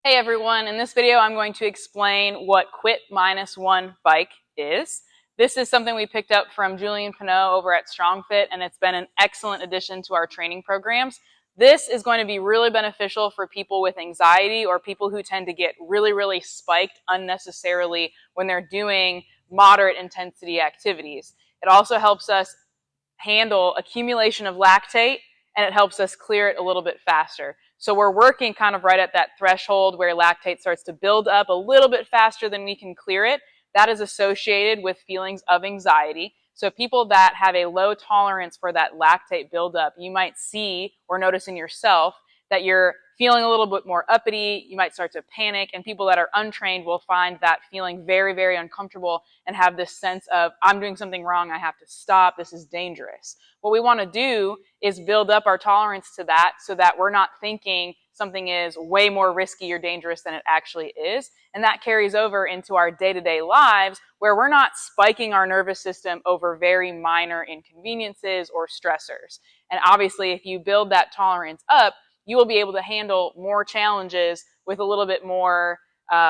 Hey everyone, in this video I'm going to explain what Quit-1 bike is. This is something we picked up from Julian Pinot over at Strongfit, and it's been an excellent addition to our training programs. This is going to be really beneficial for people with anxiety or people who tend to get really spiked unnecessarily when they're doing moderate intensity activities. It also helps us handle accumulation of lactate, and it helps us clear it a little bit faster. So we're working kind of right at that threshold where lactate starts to build up a little bit faster than we can clear it. That is associated with feelings of anxiety. So people that have a low tolerance for that lactate buildup, you might see or notice in yourself that you're feeling a little bit more uppity, you might start to panic, and people that are untrained will find that feeling very uncomfortable and have this sense of, I'm doing something wrong, I have to stop, this is dangerous. What we want to do is build up our tolerance to that so that we're not thinking something is way more risky or dangerous than it actually is. And that carries over into our day-to-day lives where we're not spiking our nervous system over very minor inconveniences or stressors. And obviously, if you build that tolerance up, you will be able to handle more challenges with a little bit more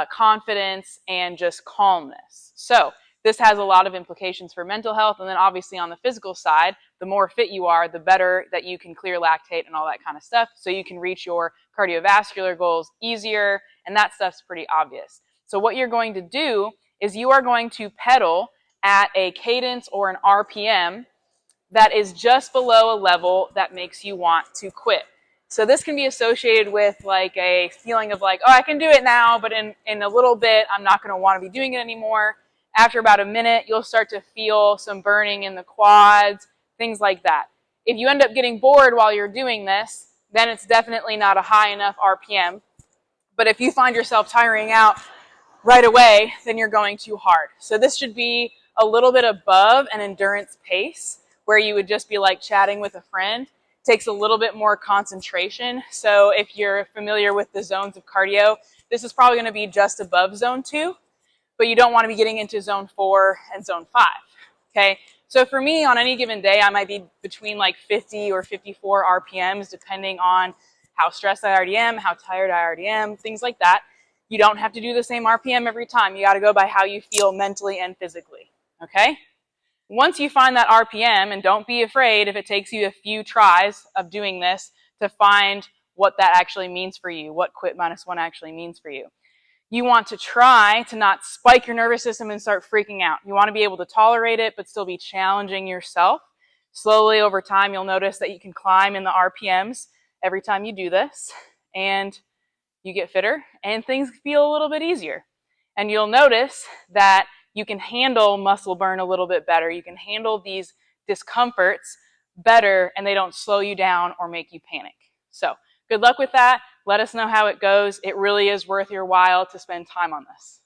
confidence and just calmness. So this has a lot of implications for mental health, and then obviously on the physical side, the more fit you are, the better that you can clear lactate and all that kind of stuff, so you can reach your cardiovascular goals easier, and that stuff's pretty obvious. So what you're going to do is you are going to pedal at a cadence or an RPM that is just below a level that makes you want to quit. So this can be associated with like a feeling of like, oh, I can do it now, but in a little bit, I'm not going to want to be doing it anymore. After about a minute, you'll start to feel some burning in the quads, things like that. If you end up getting bored while you're doing this, then it's definitely not a high enough RPM. But if you find yourself tiring out right away, then you're going too hard. So this should be a little bit above an endurance pace where you would just be like chatting with a friend. It takes a little bit more concentration. So if you're familiar with the zones of cardio, this is probably going to be just above zone 2, but you don't want to be getting into zone 4 and zone 5. Okay, so for me, on any given day, I might be between like 50 or 54 RPMs, depending on how stressed I already am, how tired I already am, things like that. You don't have to do the same RPM every time. You got to go by how you feel mentally and physically. Okay? Once you find that RPM, and don't be afraid if it takes you a few tries of doing this to find what that actually means for you, what Quit-1 actually means for you. You want to try to not spike your nervous system and start freaking out. You want to be able to tolerate it, but still be challenging yourself. Slowly over time, you'll notice that you can climb in the RPMs every time you do this, and you get fitter, and things feel a little bit easier. And you'll notice that you can handle muscle burn a little bit better. You can handle these discomforts better, and they don't slow you down or make you panic. So good luck with that. Let us know how it goes. It really is worth your while to spend time on this.